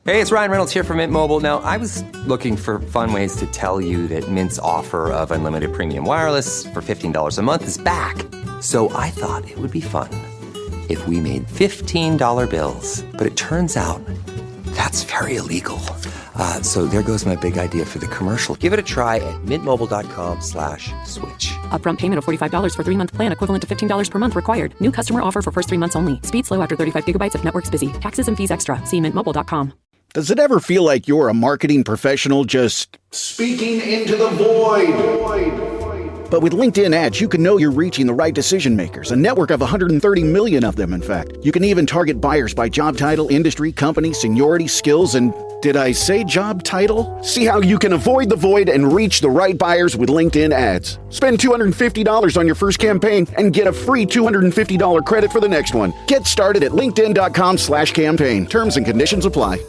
Hey, it's Ryan Reynolds here from Mint Mobile. Now, I was looking for fun ways to tell you that Mint's offer of unlimited premium wireless for $15 a month is back. So I thought it would be fun if we made $15 bills. But it turns out that's very illegal. So there goes my big idea for the commercial. Give it a try at mintmobile.com/switch. Upfront payment of $45 for 3-month plan, equivalent to $15 per month required. New customer offer for first 3 months only. Speed slow after 35 gigabytes if network's busy. Taxes and fees extra. See mintmobile.com. Does it ever feel like you're a marketing professional just speaking into the void? But with LinkedIn ads, you can know you're reaching the right decision makers, a network of 130 million of them, in fact. You can even target buyers by job title, industry, company, seniority, skills, and did I say job title? See how you can avoid the void and reach the right buyers with LinkedIn ads. Spend $250 on your first campaign and get a free $250 credit for the next one. Get started at linkedin.com/campaign. Terms and conditions apply.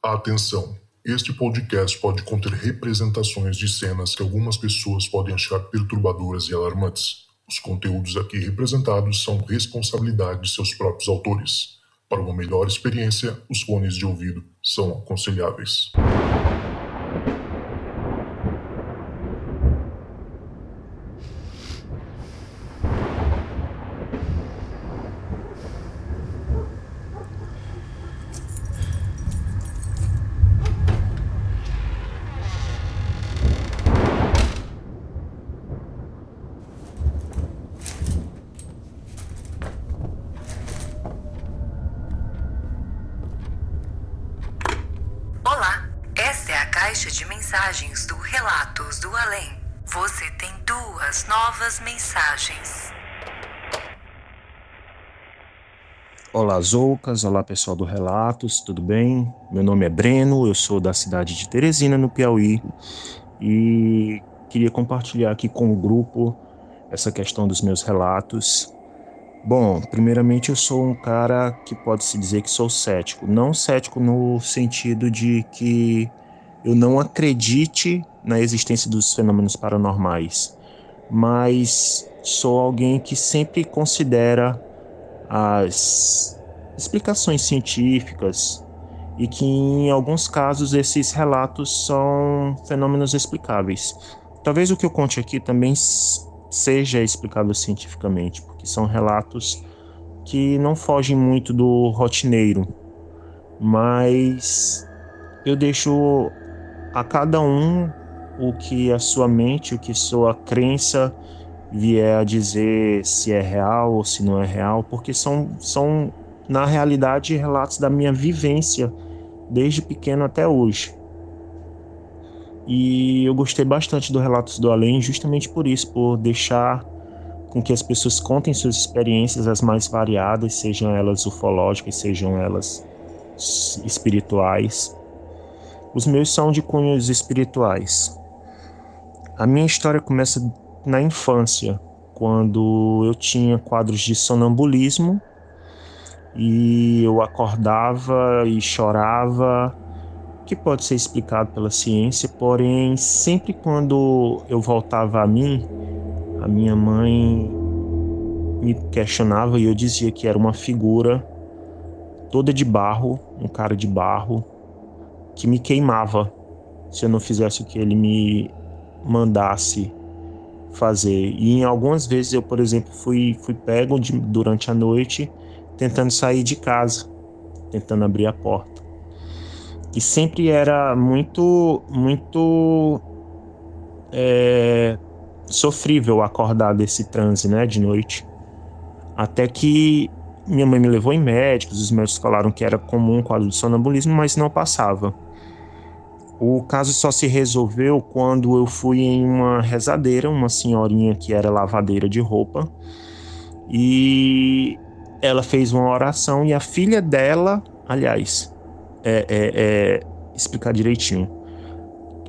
Atenção! Este podcast pode conter representações de cenas que algumas pessoas podem achar perturbadoras e alarmantes. Os conteúdos aqui representados são responsabilidade de seus próprios autores. Para uma melhor experiência, os fones de ouvido são aconselháveis. Olá, esta é a caixa de mensagens do Relatos do Além. Você tem 2 novas mensagens. Olá, Zoucas. Olá, pessoal do Relatos, tudo bem? Meu nome é Breno, eu sou da cidade de Teresina, no Piauí, e queria compartilhar aqui com o grupo essa questão dos meus relatos. Bom, primeiramente eu sou um cara que pode-se dizer que sou cético. Não cético no sentido de que eu não acredite na existência dos fenômenos paranormais, mas sou alguém que sempre considera as explicações científicas e que em alguns casos esses relatos são fenômenos explicáveis. Talvez o que eu conte aqui também seja explicável cientificamente, porque são relatos que não fogem muito do rotineiro, mas eu deixo a cada um o que a sua mente, o que sua crença vier a dizer se é real ou se não é real, porque são na realidade relatos da minha vivência desde pequeno até hoje. E eu gostei bastante do Relatos do Além justamente por isso, por deixar com que as pessoas contem suas experiências as mais variadas, sejam elas ufológicas, sejam elas espirituais. Os meus são de cunhos espirituais. A minha história começa na infância, quando eu tinha quadros de sonambulismo e eu acordava e chorava, que pode ser explicado pela ciência, porém sempre quando eu voltava a mim, a minha mãe me questionava e eu dizia que era uma figura toda de barro, um cara de barro, que me queimava se eu não fizesse o que ele me mandasse fazer. E em algumas vezes eu, por exemplo, fui pego durante a noite tentando sair de casa, tentando abrir a porta. E sempre era muito sofrível acordar desse transe, né, de noite. Até que minha mãe me levou em médicos, os médicos falaram que era comum o quadro de sonambulismo, mas não passava. O caso só se resolveu quando eu fui em uma rezadeira, uma senhorinha que era lavadeira de roupa, e ela fez uma oração e a filha dela, aliás, explicar direitinho,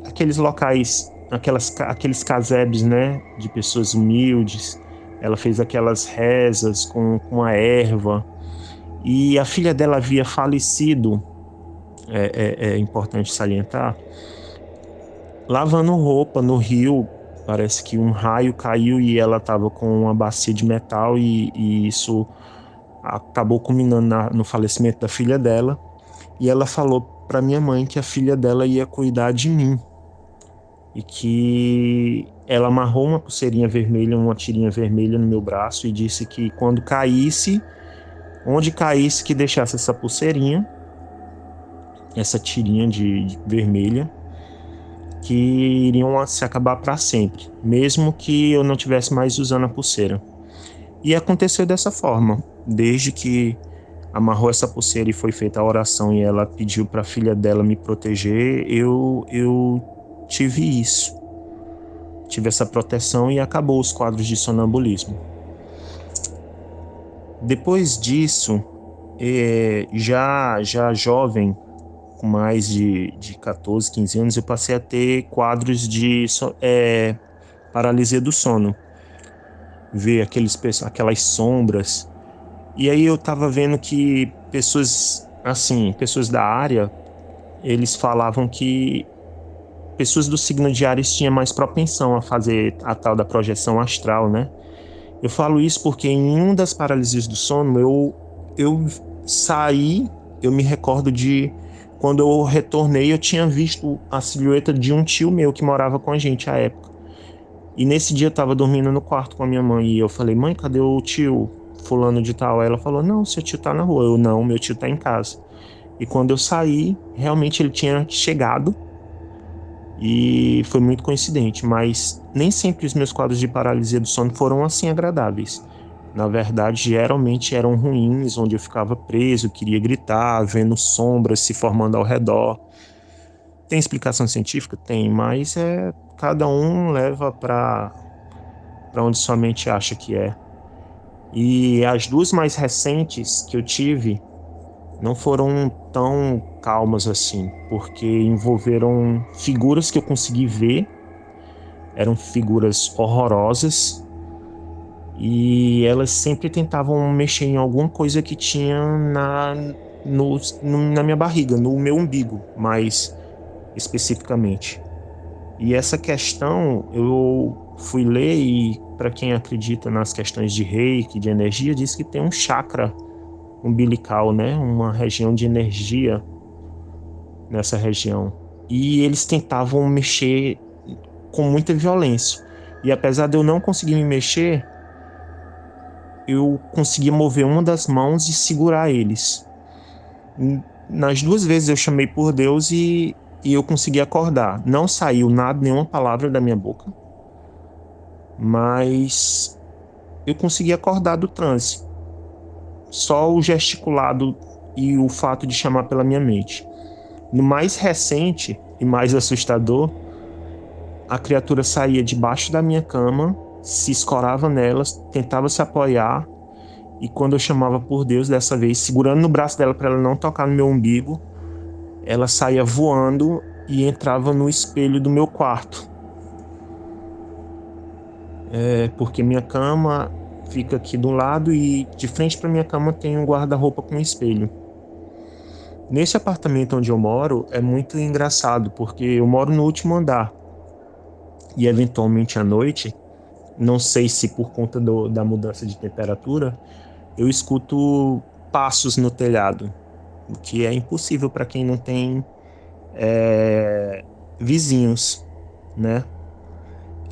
aqueles locais, aqueles casebres, né, de pessoas humildes, ela fez aquelas rezas com a erva, e a filha dela havia falecido, é importante salientar, lavando roupa no rio. Parece que um raio caiu e ela estava com uma bacia de metal e isso acabou culminando no falecimento da filha dela. E ela falou para minha mãe que a filha dela ia cuidar de mim e que ela amarrou uma pulseirinha vermelha, uma tirinha vermelha no meu braço e disse que quando caísse, onde caísse, que deixasse essa pulseirinha, essa tirinha de vermelha, que iriam se acabar para sempre, mesmo que eu não tivesse mais usando a pulseira. E aconteceu dessa forma. Desde que amarrou essa pulseira e foi feita a oração e ela pediu para a filha dela me proteger, eu tive isso. Tive essa proteção e acabou os quadros de sonambulismo. Depois disso, já jovem, com mais de 14, 15 anos, eu passei a ter quadros de paralisia do sono. Ver aquelas sombras. E aí eu tava vendo que pessoas da área, eles falavam que pessoas do signo de Áries tinham mais propensão a fazer a tal da projeção astral, né? Eu falo isso porque em uma das paralisias do sono, eu saí, eu me recordo de quando eu retornei, eu tinha visto a silhueta de um tio meu que morava com a gente à época. E nesse dia eu tava dormindo no quarto com a minha mãe e eu falei, mãe, cadê o tio fulano de tal? Aí ela falou, não, seu tio tá na rua. Eu, não, meu tio tá em casa. E quando eu saí, realmente ele tinha chegado e foi muito coincidente, mas nem sempre os meus quadros de paralisia do sono foram assim agradáveis. Na verdade, geralmente eram ruins, onde eu ficava preso, queria gritar, vendo sombras se formando ao redor. Tem explicação científica? Tem, mas cada um leva para onde sua mente acha que é. E as duas mais recentes que eu tive não foram tão calmas assim, porque envolveram figuras que eu consegui ver, eram figuras horrorosas, e elas sempre tentavam mexer em alguma coisa que tinha na minha barriga, no meu umbigo, mais especificamente. E essa questão eu fui ler e, para quem acredita nas questões de reiki, de energia, diz que tem um chakra umbilical, né? Uma região de energia nessa região. E eles tentavam mexer com muita violência. E apesar de eu não conseguir me mexer, eu conseguia mover uma das mãos e segurar eles. Nas duas vezes eu chamei por Deus e eu consegui acordar. Não saiu nada, nenhuma palavra da minha boca, mas eu consegui acordar do transe. Só o gesticulado e o fato de chamar pela minha mente. No mais recente e mais assustador, a criatura saía debaixo da minha cama, se escorava nelas, tentava se apoiar, e quando eu chamava por Deus, dessa vez, segurando no braço dela para ela não tocar no meu umbigo, ela saía voando e entrava no espelho do meu quarto. Porque minha cama fica aqui do lado e de frente para minha cama tem um guarda-roupa com um espelho. Nesse apartamento onde eu moro é muito engraçado, porque eu moro no último andar e eventualmente à noite, não sei se por conta da mudança de temperatura, eu escuto passos no telhado, o que é impossível para quem não tem vizinhos, né?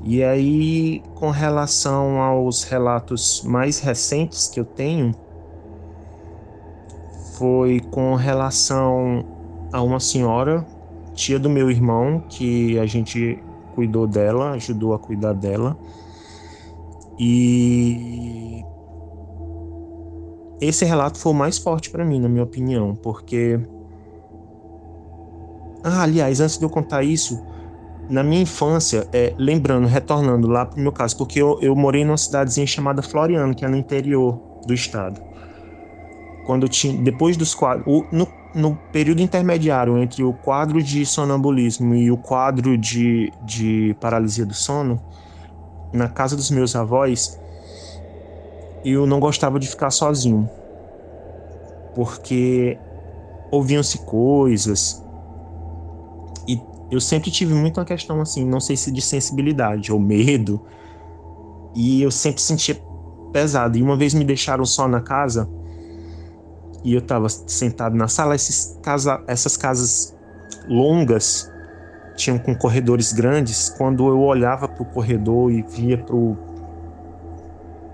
E aí, com relação aos relatos mais recentes que eu tenho, foi com relação a uma senhora, tia do meu irmão, que a gente cuidou dela, ajudou a cuidar dela. E esse relato foi o mais forte para mim, na minha opinião, porque... aliás, antes de eu contar isso, na minha infância, retornando lá pro meu caso, porque eu morei numa cidadezinha chamada Floriano, que é no interior do estado. Quando eu tinha, depois dos quadros, no período intermediário entre o quadro de sonambulismo e o quadro de paralisia do sono, na casa dos meus avós, eu não gostava de ficar sozinho, porque ouviam-se coisas, e eu sempre tive muito uma questão assim, não sei se de sensibilidade ou medo, e eu sempre sentia pesado. E uma vez me deixaram só na casa, e eu estava sentado na sala. Essas casas longas, tinham com corredores grandes. Quando eu olhava para o corredor e via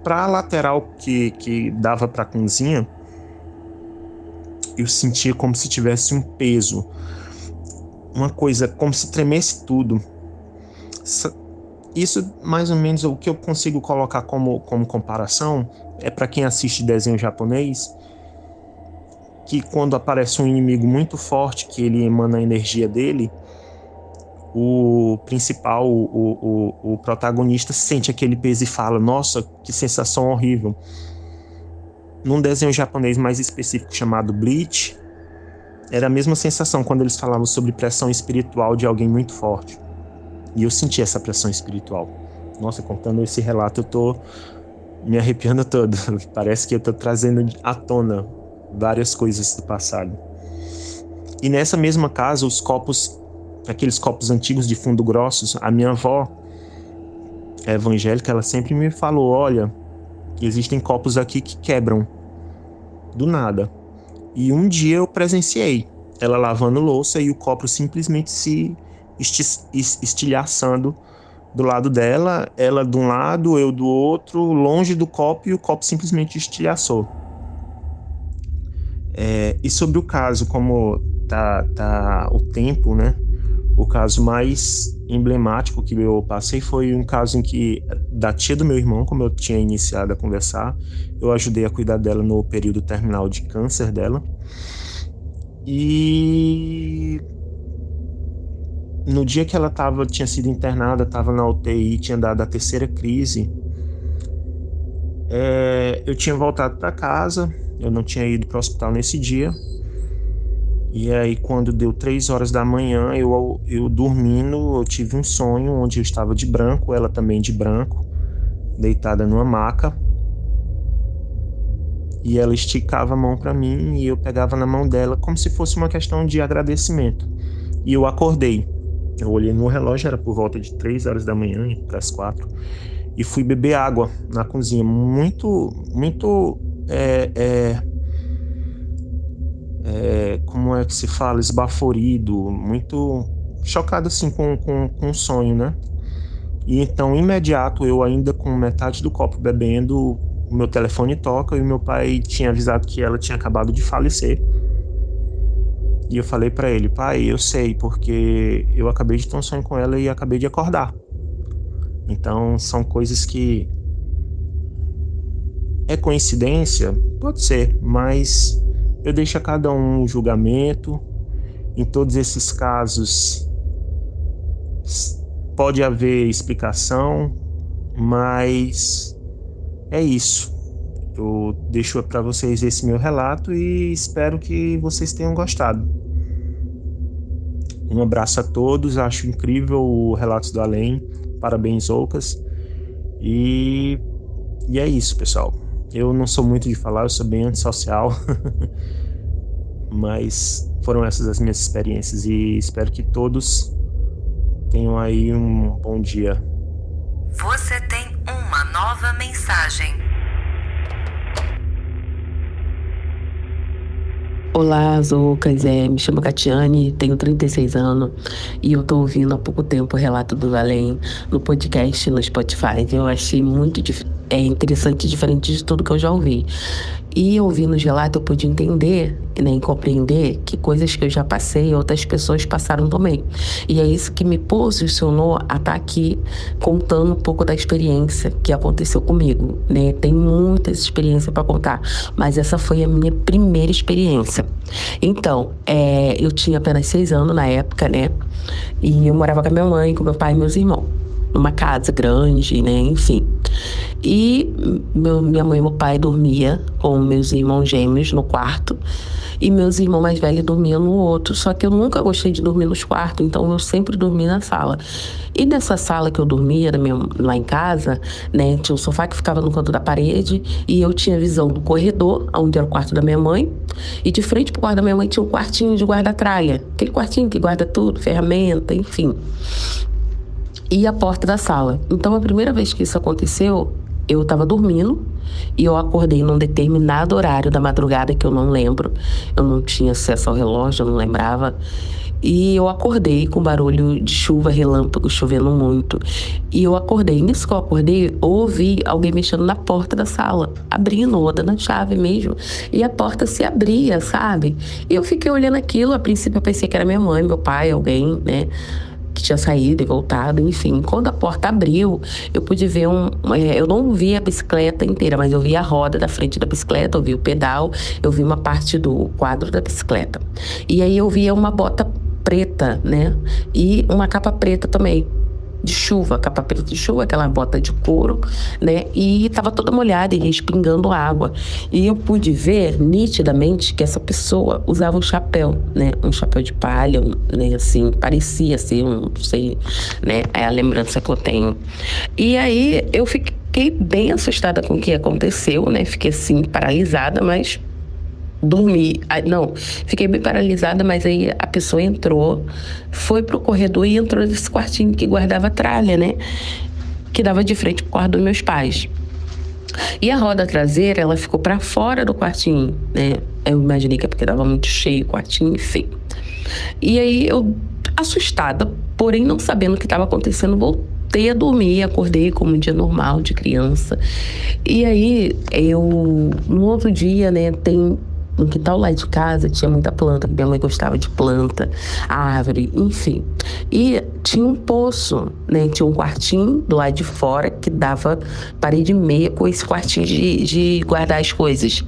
para a lateral que dava para a cozinha, eu sentia como se tivesse um peso, uma coisa, como se tremesse tudo. Isso, mais ou menos, o que eu consigo colocar como comparação é para quem assiste desenho japonês, que quando aparece um inimigo muito forte, que ele emana a energia dele, o principal, o protagonista, sente aquele peso e fala: nossa, que sensação horrível. Num desenho japonês mais específico chamado Bleach, era a mesma sensação quando eles falavam sobre pressão espiritual de alguém muito forte. E eu senti essa pressão espiritual. Nossa, contando esse relato, eu tô me arrepiando todo. Parece que eu tô trazendo à tona várias coisas do passado. E nessa mesma casa, os copos, aqueles copos antigos de fundo grossos, a minha avó evangélica, ela sempre me falou: olha, existem copos aqui que quebram do nada. E um dia eu presenciei ela lavando louça e o copo simplesmente se estilhaçando do lado dela, ela de um lado, eu do outro, longe do copo, e o copo simplesmente estilhaçou. E sobre o caso, como tá o tempo, né? O caso mais emblemático que eu passei foi um caso em que, da tia do meu irmão, como eu tinha iniciado a conversar, eu ajudei a cuidar dela no período terminal de câncer dela. E no dia que ela tinha sido internada, estava na UTI, tinha dado a terceira crise, eu tinha voltado para casa, eu não tinha ido para o hospital nesse dia. E aí, quando deu 3 horas da manhã, eu dormindo, eu tive um sonho onde eu estava de branco, ela também de branco, deitada numa maca. E ela esticava a mão para mim e eu pegava na mão dela como se fosse uma questão de agradecimento. E eu acordei. Eu olhei no relógio, era por volta de 3 horas da manhã, para as 4. E fui beber água na cozinha, muito como é que se fala, esbaforido, muito chocado assim com o sonho, né? E então, imediato, eu ainda com metade do copo bebendo, o meu telefone toca e meu pai tinha avisado que ela tinha acabado de falecer. E eu falei pra ele: pai, eu sei, porque eu acabei de ter um sonho com ela e acabei de acordar. Então, são coisas que é coincidência? Pode ser, mas eu deixo a cada um julgamento. Em todos esses casos pode haver explicação, mas é isso. Eu deixo para vocês esse meu relato e espero que vocês tenham gostado. Um abraço a todos, acho incrível o Relatos do Além. Parabéns, Zoucas. E é isso, pessoal. Eu não sou muito de falar, eu sou bem antissocial. Mas foram essas as minhas experiências e espero que todos tenham aí um bom dia. Você tem uma nova mensagem. Olá, Zoucas, me chamo Catiane, tenho 36 anos e eu tô ouvindo há pouco tempo o Relato do Além no podcast, no Spotify. Eu achei muito interessante e diferente de tudo que eu já ouvi. E ouvindo os relatos eu pude entender, né, e compreender que coisas que eu já passei, outras pessoas passaram também. E é isso que me posicionou a estar aqui contando um pouco da experiência que aconteceu comigo, né? Tem muitas experiências para contar, mas essa foi a minha primeira experiência. Então, eu tinha apenas 6 anos na época, né? E eu morava com a minha mãe, com meu pai e meus irmãos. Numa casa grande, né? Enfim. E minha mãe e meu pai dormia com meus irmãos gêmeos no quarto e meus irmãos mais velhos dormiam no outro. Só que eu nunca gostei de dormir nos quartos, então eu sempre dormi na sala. E nessa sala que eu dormia, lá em casa, né, tinha um sofá que ficava no canto da parede e eu tinha visão do corredor, onde era o quarto da minha mãe, e de frente pro quarto da minha mãe tinha um quartinho de guarda-tralha, aquele quartinho que guarda tudo, ferramenta, enfim. E a porta da sala. Então, a primeira vez que isso aconteceu, eu estava dormindo e eu acordei num determinado horário da madrugada que eu não lembro. Eu não tinha acesso ao relógio, eu não lembrava. E eu acordei com barulho de chuva, relâmpago, chovendo muito. E eu acordei. Nisso que eu acordei, eu ouvi alguém mexendo na porta da sala, abrindo, ou dando a chave mesmo. E a porta se abria, sabe? E eu fiquei olhando aquilo. A princípio eu pensei que era minha mãe, meu pai, alguém, né, que tinha saído e voltado, enfim. Quando a porta abriu, eu pude ver eu não vi a bicicleta inteira, mas eu vi a roda da frente da bicicleta, eu vi o pedal, eu vi uma parte do quadro da bicicleta. E aí eu via uma bota preta, né? E uma capa preta também, de chuva, capa preta de chuva, aquela bota de couro, né? E tava toda molhada e respingando água. E eu pude ver nitidamente que essa pessoa usava um chapéu, né? Um chapéu de palha, né? Assim, parecia ser não sei, né? É a lembrança que eu tenho. E aí eu fiquei bem assustada com o que aconteceu, né? Fiquei assim, paralisada, mas dormi. Não, fiquei bem paralisada, mas aí a pessoa entrou, foi pro corredor e entrou nesse quartinho que guardava a tralha, né? Que dava de frente pro quarto dos meus pais. E a roda traseira, ela ficou pra fora do quartinho, né? Eu imaginei que é porque tava muito cheio o quartinho, enfim. E aí eu, assustada, porém não sabendo o que estava acontecendo, voltei a dormir, acordei como um dia normal de criança. E aí no outro dia, né, no quintal lá de casa tinha muita planta, minha mãe gostava de planta, árvore, enfim. E tinha um poço, né? Tinha um quartinho do lado de fora que dava parede meia com esse quartinho de guardar as coisas.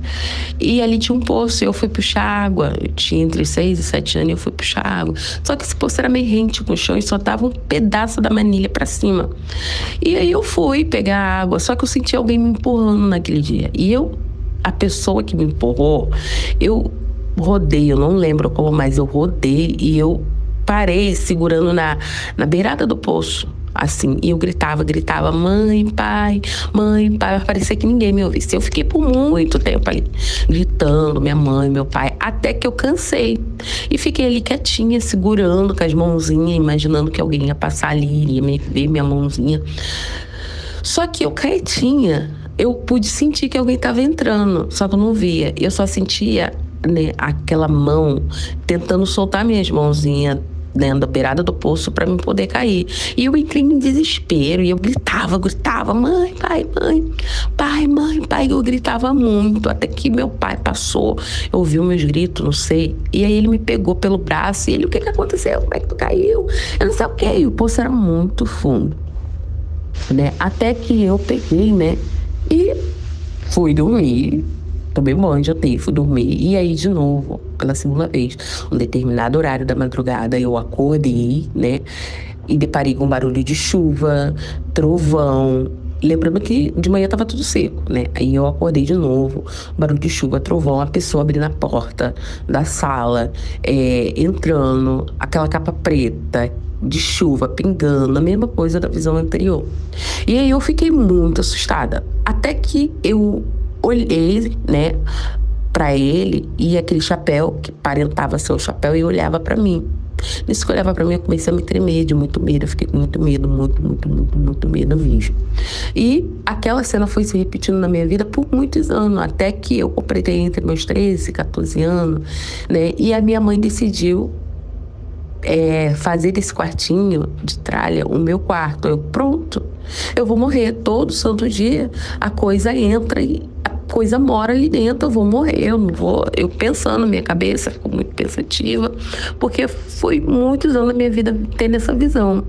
E ali tinha um poço, eu fui puxar água. Eu tinha entre 6 e 7 anos e eu fui puxar água. Só que esse poço era meio rente com o chão e só tava um pedaço da manilha pra cima. E aí eu fui pegar água, só que eu senti alguém me empurrando naquele dia. E a pessoa que me empurrou, eu rodei, eu não lembro como, mas eu rodei e eu parei segurando na beirada do poço, assim, e eu gritava, mãe, pai, parecia que ninguém me ouvisse. Eu fiquei por muito tempo ali, gritando, minha mãe, meu pai, até que eu cansei. E fiquei ali quietinha, segurando com as mãozinhas, imaginando que alguém ia passar ali, ia me ver minha mãozinha. Só que eu quietinha, eu pude sentir que alguém estava entrando, só que eu não via. Eu só sentia, né, aquela mão tentando soltar minhas mãozinhas dentro da beirada do poço para me poder cair. E eu entrei em desespero e eu gritava, mãe, pai. Eu gritava muito, até que meu pai passou, ouviu meus gritos, não sei. E aí ele me pegou pelo braço e ele, o que aconteceu? Como é que tu caiu? Eu não sei o que. E o poço era muito fundo, né? Até que eu peguei, né? E fui dormir, tomei um banho, jantei, fui dormir. E aí, de novo, pela segunda vez, um determinado horário da madrugada, eu acordei, né? E deparei com barulho de chuva, trovão. Lembrando que de manhã tava tudo seco, né? Aí eu acordei de novo, barulho de chuva, trovão, a pessoa abrindo a porta da sala, entrando, aquela capa preta, de chuva, pingando, a mesma coisa da visão anterior. E aí eu fiquei muito assustada, até que eu olhei, né, pra ele e aquele chapéu, que aparentava ser um chapéu, e olhava pra mim. Nisso que eu olhava pra mim, eu comecei a me tremer de muito medo, eu fiquei com muito medo, muito medo mesmo. E aquela cena foi se repetindo na minha vida por muitos anos, até que eu completei entre meus 13 e 14 anos, né, e a minha mãe decidiu fazer desse quartinho de tralha o meu quarto. Eu, pronto, eu vou morrer todo santo dia, a coisa entra e a coisa mora ali dentro, eu vou morrer, eu pensando, minha cabeça ficou muito pensativa, porque foi muitos anos da minha vida tendo essa visão.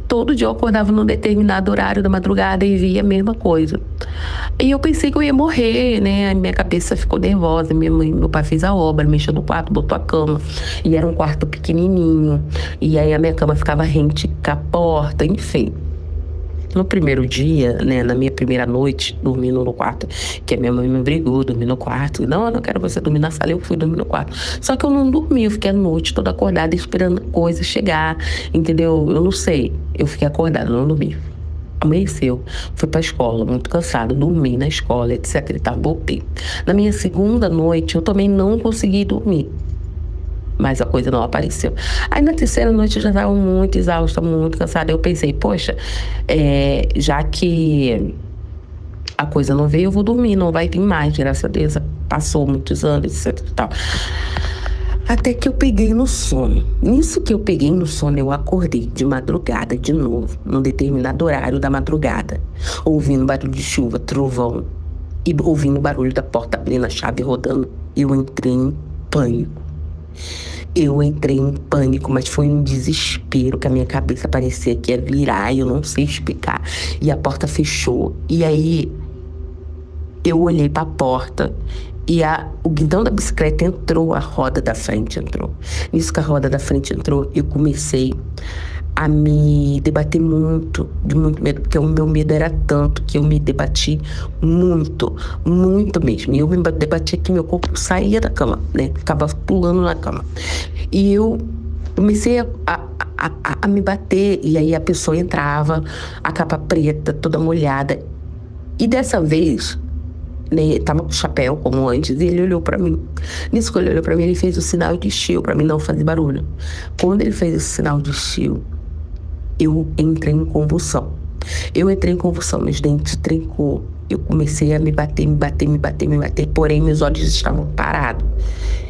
Todo dia eu acordava num determinado horário da madrugada e via a mesma coisa. E eu pensei que eu ia morrer, né? A minha cabeça ficou nervosa. Meu pai fez a obra, mexeu no quarto, botou a cama. E era um quarto pequenininho. E aí a minha cama ficava rente com a porta, enfim. No primeiro dia, né, na minha primeira noite, dormindo no quarto, que a minha mãe me obrigou a dormir no quarto. Não, eu não quero você dormir na sala, eu fui dormir no quarto. Só que eu não dormi, eu fiquei a noite toda acordada esperando coisa chegar, entendeu? Eu não sei, eu fiquei acordada, não dormi. Amanheceu, fui pra escola, muito cansada, dormi na escola, etc e tal, voltei. Na minha segunda noite, eu também não consegui dormir. Mas a coisa não apareceu. Aí na terceira noite eu já estava muito exausta, muito cansada. Eu pensei, poxa, já que a coisa não veio, eu vou dormir, não vai vir mais, graças a Deus. Passou muitos anos, etc e tal. Até que eu peguei no sono. Nisso que eu peguei no sono, eu acordei de madrugada de novo, num determinado horário da madrugada, ouvindo barulho de chuva, trovão, e ouvindo o barulho da porta abrindo, a chave rodando. Eu entrei em pânico. Mas foi um desespero, que a minha cabeça parecia que ia virar, eu não sei explicar. E a porta fechou. E aí, eu olhei pra porta e o guidão da bicicleta entrou, a roda da frente entrou. Nisso que a roda da frente entrou, eu comecei a me debater muito, de muito medo, porque o meu medo era tanto que eu me debati muito, muito mesmo. E eu me debatia que meu corpo saía da cama, né? Ficava pulando na cama. E eu comecei a me bater, e aí a pessoa entrava, a capa preta, toda molhada. E dessa vez, né, tava com o chapéu, como antes, e ele olhou pra mim. Nisso que ele olhou pra mim, ele fez o sinal de chill, pra mim não fazer barulho. Quando ele fez esse sinal de chill, eu entrei em convulsão. Meus dentes trincou. Eu comecei a me bater, porém meus olhos estavam parados.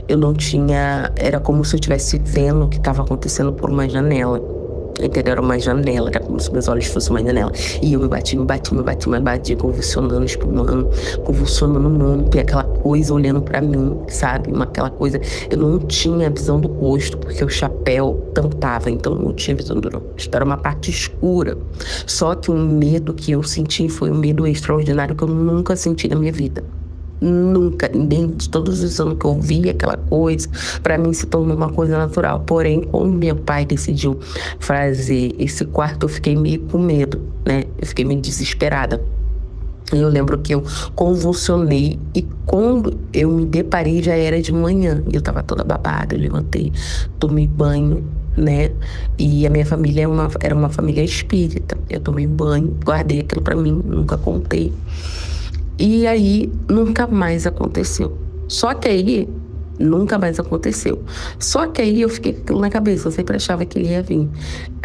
Eu não tinha... Era como se eu estivesse vendo o que estava acontecendo por uma janela. Entendeu? Era uma janela, era como se meus olhos fossem uma janela. E eu me bati, convulsionando, espumando, convulsionando muito. E aquela coisa olhando pra mim, sabe? Aquela coisa... Eu não tinha visão do rosto, porque o chapéu tampava, então eu não tinha visão do rosto. Era uma parte escura. Só que o medo que eu senti foi um medo extraordinário que eu nunca senti na minha vida. Nunca, nem de todos os anos que eu vi aquela coisa, pra mim se tornou uma coisa natural. Porém, quando meu pai decidiu fazer esse quarto, eu fiquei meio com medo, né? Eu fiquei meio desesperada. Eu lembro que eu convulsionei e quando eu me deparei já era de manhã. Eu tava toda babada, eu levantei, tomei banho, né? E a minha família era uma família espírita. Eu tomei banho, guardei aquilo pra mim, nunca contei. E aí, nunca mais aconteceu. Só que aí, eu fiquei com aquilo na cabeça. Eu sempre achava que ele ia vir.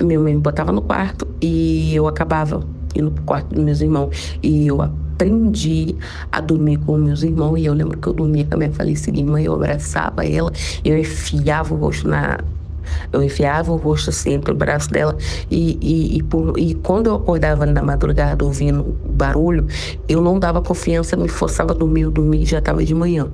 Minha mãe me botava no quarto e eu acabava indo pro quarto dos meus irmãos. E eu aprendi a dormir com meus irmãos. E eu lembro que eu dormia com a minha falecida irmã. Eu abraçava ela, eu enfiava o rosto sempre no braço dela. E quando eu acordava na madrugada ouvindo barulho, eu não dava confiança, me forçava a dormir. Eu dormia e já estava de manhã.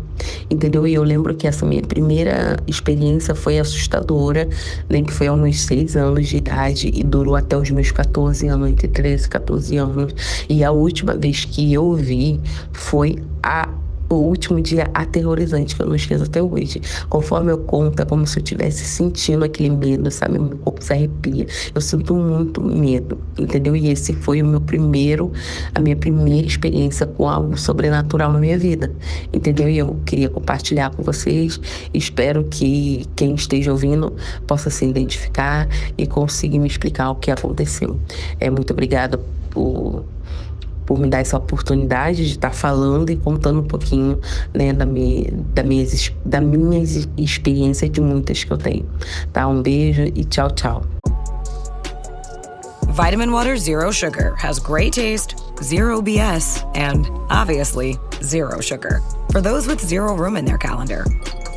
Entendeu? E eu lembro que essa minha primeira experiência foi assustadora, né? Que foi aos meus 6 anos de idade e durou até os meus 14 anos, entre 13 e 14 anos. E a última vez que eu vi foi o último dia aterrorizante, que eu não esqueço até hoje. Conforme eu conto, é como se eu estivesse sentindo aquele medo, sabe? Meu corpo se arrepia. Eu sinto muito medo, entendeu? E esse foi a minha primeira experiência com algo sobrenatural na minha vida, entendeu? E eu queria compartilhar com vocês. Espero que quem esteja ouvindo possa se identificar e conseguir me explicar o que aconteceu. Muito obrigada por me dar essa oportunidade de estar falando e contando um pouquinho, né, da minha experiência, de muitas que eu tenho. Tá? Um beijo e tchau, tchau. Vitamin Water Zero Sugar has great taste, zero BS, and obviously zero sugar. For those with zero room in their calendar,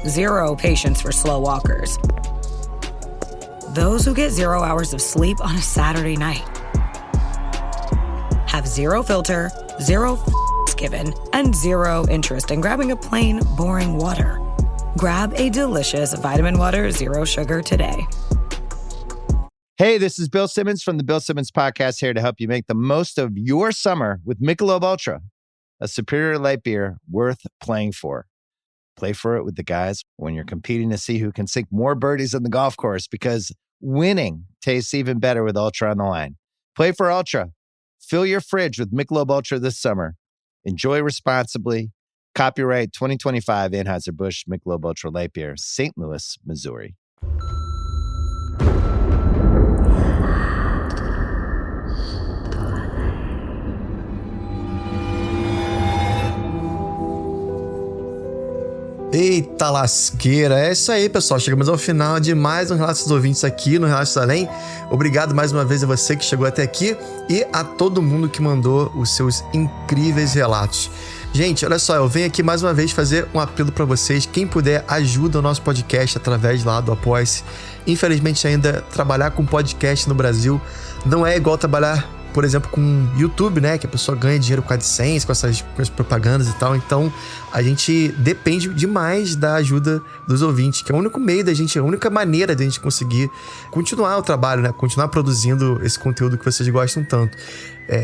zero patience for slow walkers, those who get 0 hours of sleep on a Saturday night, have zero filter, zero given, and zero interest in grabbing a plain, boring water. Grab a delicious Vitamin Water Zero Sugar today. Hey, this is Bill Simmons from the Bill Simmons Podcast, here to help you make the most of your summer with Michelob Ultra, a superior light beer worth playing for. Play for it with the guys when you're competing to see who can sink more birdies on the golf course, because winning tastes even better with Ultra on the line. Play for Ultra. Fill your fridge with Michelob Ultra this summer. Enjoy responsibly. Copyright 2025 Anheuser-Busch Michelob Ultra Light Beer, St. Louis, Missouri. Eita lasqueira, é isso aí, pessoal. Chegamos ao final de mais um Relatos dos Ouvintes aqui no Relatos do Além. Obrigado mais uma vez a você que chegou até aqui e a todo mundo que mandou os seus incríveis relatos. Gente, olha só, eu venho aqui mais uma vez fazer um apelo para vocês. Quem puder, ajuda o nosso podcast através lá do Apoia-se. Infelizmente ainda trabalhar com podcast no Brasil não é igual trabalhar, por exemplo, com YouTube, né? Que a pessoa ganha dinheiro com AdSense, com essas propagandas e tal. Então, a gente depende demais da ajuda dos ouvintes, que é o único meio da gente, a única maneira da gente conseguir continuar o trabalho, né? Continuar produzindo esse conteúdo que vocês gostam tanto.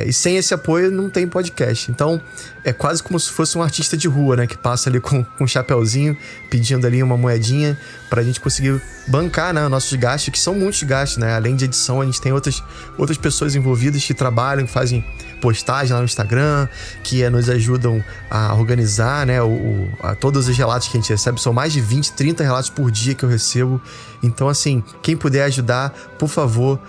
E sem esse apoio não tem podcast. Então, é quase como se fosse um artista de rua, né? Que passa ali com um chapéuzinho, pedindo ali uma moedinha pra gente conseguir bancar, né, nossos gastos, que são muitos gastos, né? Além de edição, a gente tem outras pessoas envolvidas que trabalham, que fazem postagem lá no Instagram, que nos ajudam a organizar, né, todos os relatos que a gente recebe. São mais de 20, 30 relatos por dia que eu recebo. Então, assim, quem puder ajudar, por favor,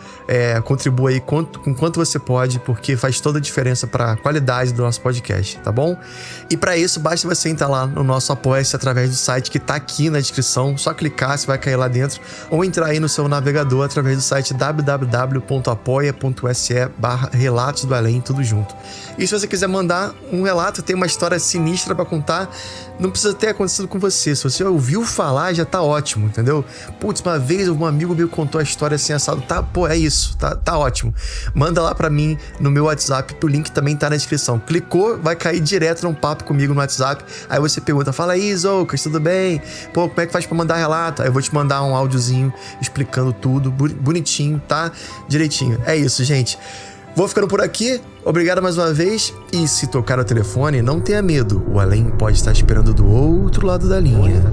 contribua aí com quanto você pode, porque faz toda a diferença para a qualidade do nosso podcast, tá bom? E para isso, basta você entrar lá no nosso Apoia-se através do site que tá aqui na descrição. Só clicar, você vai cair lá dentro, ou entrar aí no seu navegador através do site www.apoia.se/relatos do além, tudo junto. E se você quiser mandar um relato, tem uma história sinistra para contar, não precisa ter acontecido com você. Se você ouviu falar, já tá ótimo, entendeu? Putz, uma vez um amigo meu contou a história assim assado, é isso, tá ótimo. Manda lá pra mim no meu WhatsApp, o link também tá na descrição. Clicou, vai cair direto num papo comigo no WhatsApp. Aí você pergunta, fala aí, Zoucas, tudo bem? Como é que faz pra mandar relato? Aí eu vou te mandar um áudiozinho explicando tudo, bonitinho, tá? Direitinho. É isso, gente. Vou ficando por aqui, obrigado mais uma vez, e se tocar o telefone, não tenha medo, o além pode estar esperando do outro lado da linha.